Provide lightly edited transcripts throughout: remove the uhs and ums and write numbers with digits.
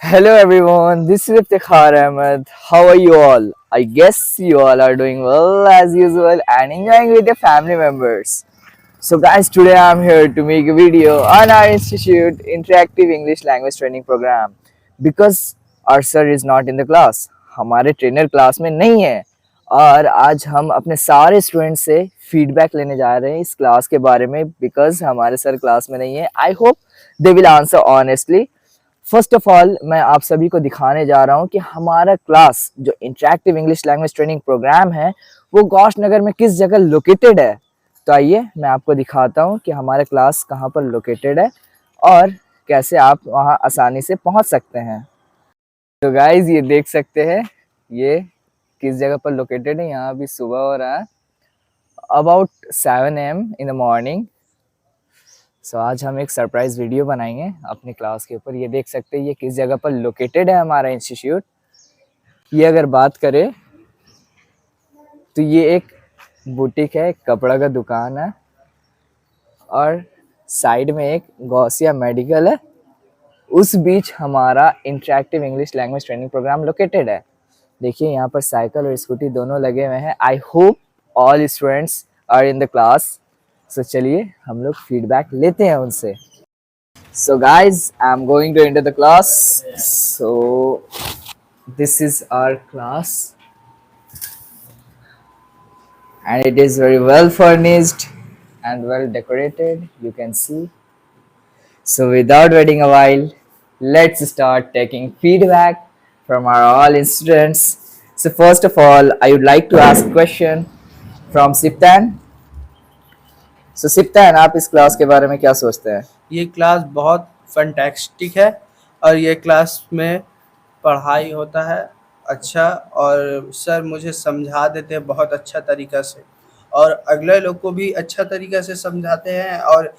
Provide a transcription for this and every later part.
Hello everyone, this is Iftikhar Ahmed. How are you all? I guess you all are doing well as usual and enjoying with your family members. So guys, today I'm here to make a video on our institute interactive English language training program because our sir is not in the class. हमारे trainer class में नहीं है और आज हम अपने सारे student से फीडबैक लेने जा रहे हैं इस क्लास के बारे में बिकॉज हमारे सर क्लास में नहीं है. I hope they will answer honestly. First of all मैं आप सभी को दिखाने जा रहा हूँ कि हमारा क्लास जो interactive English language training program है वो गौश नगर में किस जगह लोकेटेड है. तो आइए मैं आपको दिखाता हूँ कि हमारा क्लास कहाँ पर लोकेटेड है और कैसे आप वहाँ आसानी से पहुँच सकते हैं. तो गाइज ये देख सकते हैं ये किस जगह पर लोकेटेड है. यहाँ अभी सुबह हो रहा है about 7 AM in the morning. So आज हम एक सरप्राइज वीडियो बनाएंगे अपनी क्लास के ऊपर. ये देख सकते हैं ये किस जगह पर लोकेटेड है हमारा इंस्टीट्यूट. ये अगर बात करें तो ये एक बुटीक है, एक कपड़ा का दुकान है और साइड में एक गौसिया मेडिकल है. उस बीच हमारा interactive English language training program located है. देखिए यहाँ पर साइकिल और स्कूटी दोनों लगे हुए हैं. I hope all students are in the class. So चलिए हम लोग फीडबैक लेते हैं उनसे. So guys I am going to enter the class. So this is our class and it is very well furnished and well decorated, you can see. So without waiting a while, let's start taking feedback from our all students. So first of all, I would like to ask a question from Siptan. So Siptan, आप इस class के बारे में क्या सोचते हैं? ये class बहुत फैंटास्टिक है और ये क्लास में पढ़ाई होता है अच्छा, और सर मुझे समझा देते हैं बहुत अच्छा तरीक़ा से और अगले लोग को भी अच्छा तरीक़ा से समझाते हैं. और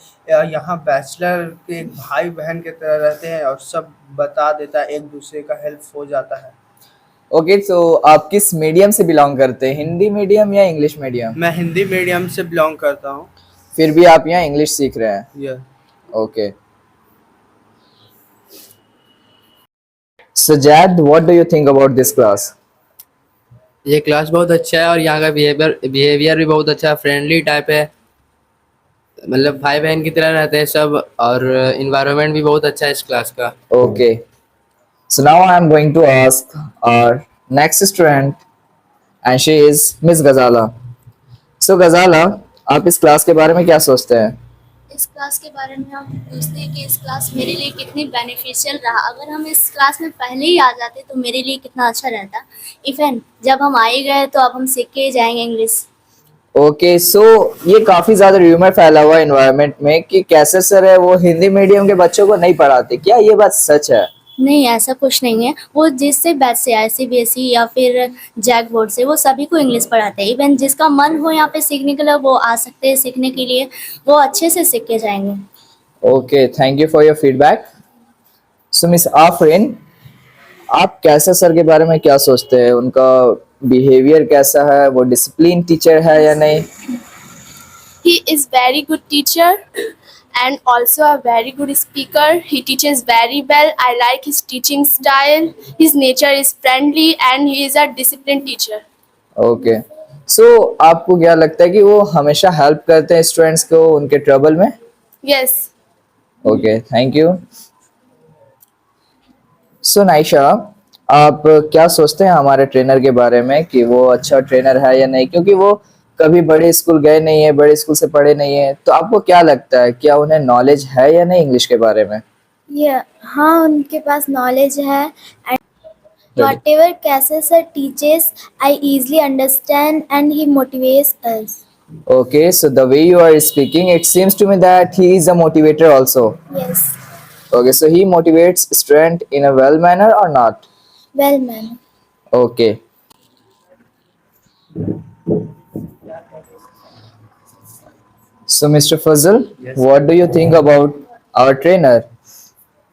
यहाँ बैचलर के भाई बहन की तरह रहते हैं और सब बता देता है, एक दूसरे का हेल्प हो जाता है. ओके, तो आप किस मीडियम से बिलोंग करते हैं, हिंदी मीडियम या इंग्लिश मीडियम? मैं हिंदी मीडियम से बिलोंग करता हूँ. फिर भी आप यहाँ इंग्लिश सीख रहे हैं? ये okay. So Jad, what do you think about this class? ये क्लास बहुत अच्छा है और यहाँ का बिहेवियर भी बहुत अच्छा है, फ्रेंडली टाइप है, मतलब भाई बहन की तरह रहते हैं सब, और इन्वायरमेंट भी बहुत अच्छा है इस क्लास का. Okay. So now I am going to ask our next student and she is Miss Ghazala. So Ghazala, आप इस क्लास के बारे में क्या सोचते हैं? इस क्लास के बारे में हम पूछते हैं कि इस क्लास मेरे लिए कितनी बेनिफिशियल रहा. अगर हम इस क्लास में पहले ही आ जाते तो मेरे लिए कितना अच्छा रहता. इवन जब हम आ ही गए तो अब हम सीख के ही जाएंगे इंग्लिश. ओके, सो ये काफी ज्यादा र्यूमर फैला हुआ है एनवायरनमेंट में कि कैसे सर है वो हिंदी मीडियम के बच्चों को नहीं पढ़ाते. क्या ये बात सच है? नहीं, ऐसा कुछ नहीं है. वो जिससे बैच से आए, CBSE या फिर जैक बोर्ड से, वो सभी को इंग्लिश पढ़ाते हैं. इवन जिसका मन हो यहाँ पे सीखने के लिए वो आ सकते हैं सीखने के लिए. वो अच्छे से सीख के जाएंगे. Okay, thank you for your feedback. So miss Afreen, आप कैसे सर के बारे में क्या सोचते हैं? उनका बिहेवियर कैसा है? वो डिसिप्लिन टीचर है या नहीं? He is very good teacher and also a very good speaker. He teaches very well. I like his teaching style. His nature is friendly and he is a disciplined teacher. Okay, so आपको क्या लगता है कि वो हमेशा help करते हैं students को उनके ट्रबल में? Yes. Okay, thank you. So Naisha, आप क्या सोचते हैं हमारे ट्रेनर के बारे में कि वो अच्छा ट्रेनर है या नहीं? क्योंकि वो कभी बड़े स्कूल गए नहीं है, बड़े स्कूल से पढ़े नहीं है, तो आपको क्या लगता है क्या उन्हें नॉलेज है या नहीं इंग्लिश के बारे में? हाँ, उनके पास नॉलेज है. And whatever Kaiser sir teaches, I easily understand and he motivates us. Okay, so the way you are speaking, it seems to me that he is a motivator also. Yes, Okay, so he motivates student in a well manner or not? well man. Okay. So Mr. Fazal, Yes. what do you think about our trainer?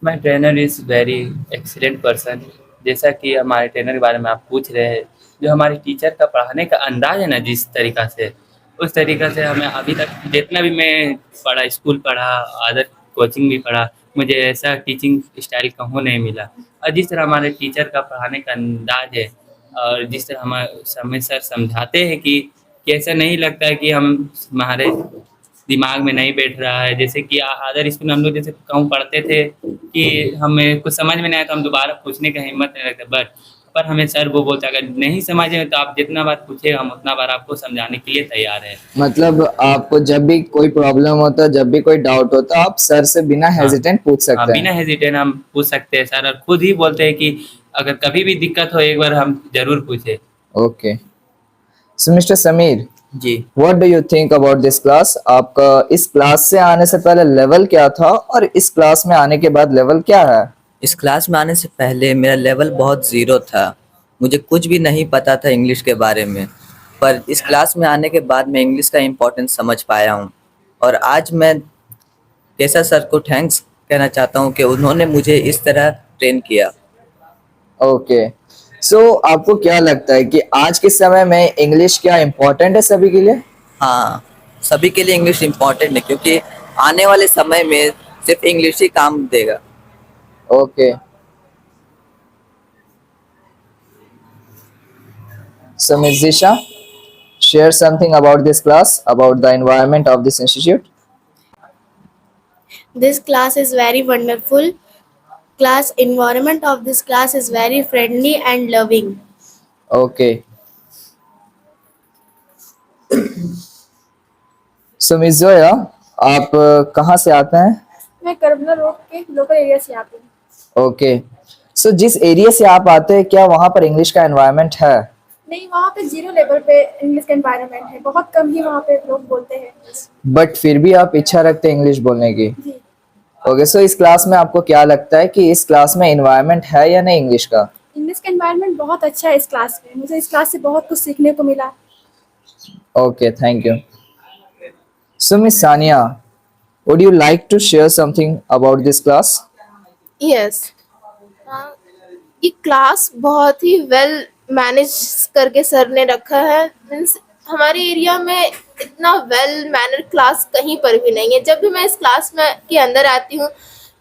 My trainer is very excellent person. जैसा कि हमारे trainer के बारे में आप पूछ रहे हैं, जो हमारी टीचर का पढ़ाने का अंदाज है ना, जिस तरीक़ा से, उस तरीक़ा से हमें अभी तक जितना भी मैं पढ़ा, स्कूल पढ़ा, अदर कोचिंग भी पढ़ा, मुझे ऐसा टीचिंग स्टाइल कहूँ नहीं मिला। और जिस तरह हमारे टीचर का पढ़ाने का अंदाज़ है और जिस तरह हमें सर समझाते हैं कि ऐसा नहीं लगता है कि हमारे दिमाग में नहीं बैठ रहा है। जैसे कि अदर स्कूल में हम लोग जैसे कहूँ पढ़ते थे कि हमें कुछ समझ में नहीं आया तो हम दोबारा पूछने का हिम्मत नहीं रखते, बट पर हमें सर वो बोलता है अगर नहीं समझ में तो आप जितना बार पूछे हम उतना बार आपको समझाने के लिए तैयार हैं। मतलब आपको जब भी कोई प्रॉब्लम होता है, जब भी कोई डाउट होता है, आप सर से बिना हेजिटेंट पूछ हाँ, सकते बिना हैं। हेजिटेट हम पूछ सकते हैं सर, और खुद ही बोलते हैं कि अगर कभी भी दिक्कत हो एक बार हम जरूर पूछे। Okay, so mister Sameer, ji. What do you think about this class? आपका इस क्लास से आने से पहले लेवल क्या था और इस क्लास में आने के बाद लेवल क्या है? इस क्लास में आने से पहले मेरा लेवल बहुत ज़ीरो था। मुझे कुछ भी नहीं पता था इंग्लिश के बारे में, पर इस क्लास में आने के बाद मैं इंग्लिश का इम्पोर्टेंस समझ पाया हूँ। और आज मैं केसर सर को थैंक्स कहना चाहता हूँ कि उन्होंने मुझे इस तरह ट्रेन किया। ओके, सो आपको क्या लगता है कि आज के समय में इंग्लिश क्या इम्पोर्टेंट है सभी के लिए? हाँ, सभी के लिए इंग्लिश इम्पोर्टेंट है क्योंकि आने वाले समय में सिर्फ इंग्लिश ही काम देगा। Okay, so Ms. Zisha, share something about this class, about the environment of this institute. This class is very wonderful. Class environment of this class is very friendly and loving. Okay. So Ms. Zoya, आप कहाँ से आते हैं? मैं Karbala road के local area से आती हूँ। ओके, सो जिस एरिया से आप आते हैं क्या वहाँ पर इंग्लिश का एनवायरनमेंट है? नहीं, वहाँ पे जीरो लेवल पे इंग्लिश का एनवायरनमेंट है, बहुत कम ही वहाँ पे लोग बोलते हैं। बट फिर भी आप इच्छा रखते हैं इंग्लिश बोलने की? जी। ओके, सो इस क्लास में आपको क्या लगता है कि इस क्लास में एनवायरनमेंट है या नहीं इंग्लिश का? इंग्लिश का एनवायरनमेंट बहुत अच्छा है इस क्लास में, मुझे इस क्लास से बहुत कुछ सीखने को मिला। Okay, thank you. So miss Sania, would you like to share something about this class? Yes, ये क्लास बहुत ही वेल मैनेज करके सर ने रखा है। मीन्स हमारे एरिया में इतना वेल मैनर क्लास कहीं पर भी नहीं है। जब भी मैं इस क्लास में के अंदर आती हूँ,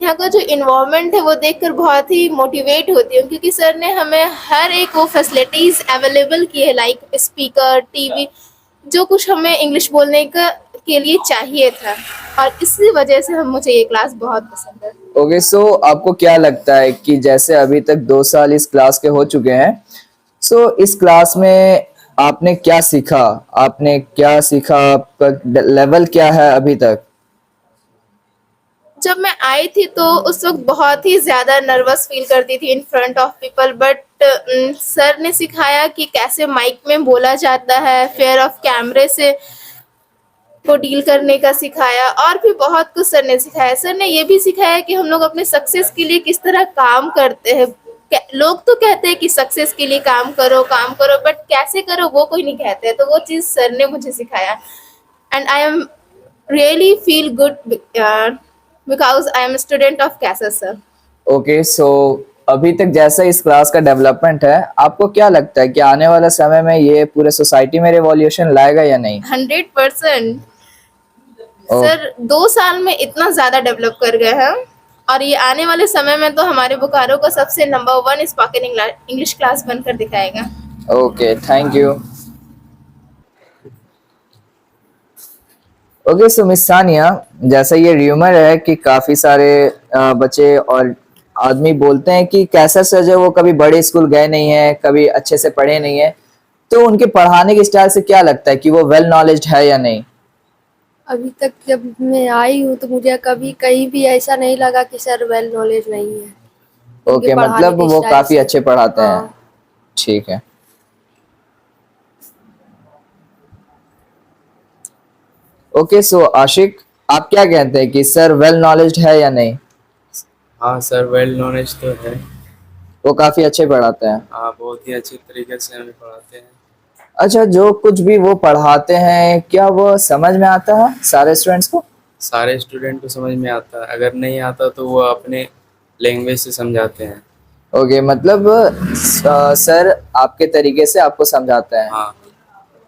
यहाँ का जो इन्वायरमेंट है वो देखकर बहुत ही मोटिवेट होती हूँ क्योंकि सर ने हमें हर एक वो फैसिलिटीज़ अवेलेबल की है, लाइक स्पीकर, टीवी, जो कुछ हमें इंग्लिश बोलने का के लिए चाहिए था, और इसी वजह से मुझे ये क्लास बहुत पसंद है। ओके, सो आपको क्या लगता है कि जैसे अभी तक 2 साल इस क्लास के हो चुके हैं, सो इस क्लास में आपने क्या सीखा? आपका लेवल क्या है अभी तक? जब मैं आई थी तो उस वक्त बहुत ही ज़्यादा नर्वस फील करती थी in front of people, but sir ने सिखाया कि कैसे माइक में बोला जाता है, फेयर ऑफ कैमरे से को डील करने का सिखाया, और भी बहुत कुछ सर ने सिखाया। सर ने ये भी सिखाया कि हम लोग अपने सक्सेस के लिए किस तरह काम करते हैं। लोग तो कहते हैं कि सक्सेस के लिए काम करो, बट कैसे करो वो कोई नहीं कहते, तो वो चीज़ सर ने मुझे सिखाया। And I am really feel good because I am student of Kaiser sir. Okay, so अभी तक जैसा इस क्लास का डेवलपमेंट है, आपको क्या लगता है कि आने वाला समय में ये पूरे सोसाइटी में रिवॉल्यूशन लाएगा या नहीं? 100%। सर 2 साल में इतना ज़्यादा डेवलप कर गए हैं, और ये आने वाले समय में तो हमारे बोकारो को सबसे नंबर 1 स्पोकन इंग्लिश क्लास बनकर दिखाएगा। Okay, thank you. Okay, so miss Sania, जैसा ये र्यूमर है कि काफी सारे बच्चे और आदमी बोलते हैं कि कैसा सर जो वो कभी बड़े स्कूल गए नहीं है, कभी अच्छे से पढ़े नहीं है, तो उनके पढ़ाने के स्टाइल से क्या लगता है कि वो वेल नॉलेज्ड है या नहीं? अभी तक जब मैं आई हूँ तो मुझे कभी कहीं भी ऐसा नहीं लगा कि सर वेल नॉलेज नहीं है। ओके, पढ़ाने मतलब के वो स्टाइल काफी से। अच्छे पढ़ाते हैं। हाँ। ठीक है। ओके, सो आशिक, आप क्या कहते हैं कि सर वेल नॉलेज्ड है या नहीं? हाँ सर, वेल नॉलेज तो है। वो काफी अच्छे पढ़ाते हैं। हाँ, बहुत ही अच्छे तरीके से हमें पढ़ाते हैं। अच्छा, जो कुछ भी वो पढ़ाते हैं क्या वो समझ में आता है सारे स्टूडेंट्स को? सारे स्टूडेंट को समझ में आता है, अगर नहीं आता तो वो अपने लैंग्वेज से समझाते हैं। ओके, मतलब सर आपके तरीके से आपको समझाते हैं। हाँ।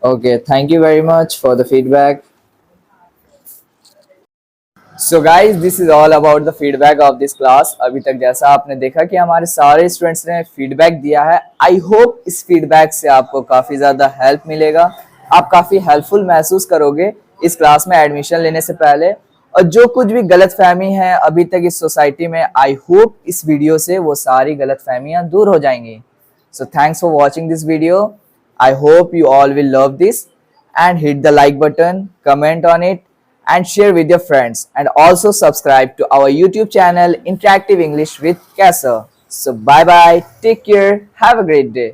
Okay, thank you very much for the feedback. So guys this is all about the feedback of this class. अभी तक जैसा आपने देखा कि हमारे सारे स्टूडेंट्स ने फीडबैक दिया है। आई होप इस फीडबैक से आपको काफ़ी ज़्यादा हेल्प मिलेगा, आप काफ़ी हेल्पफुल महसूस करोगे इस क्लास में एडमिशन लेने से पहले। और जो कुछ भी गलत फहमी है अभी तक इस सोसाइटी में, आई होप इस वीडियो से वो सारी गलत फहमियाँ दूर हो जाएंगी। So thanks for watching this video. I hope you all will love this and hit the like button, comment on it and share with your friends, and also subscribe to our YouTube channel Interactive English with Kaiser. So bye bye, take care, have a great day.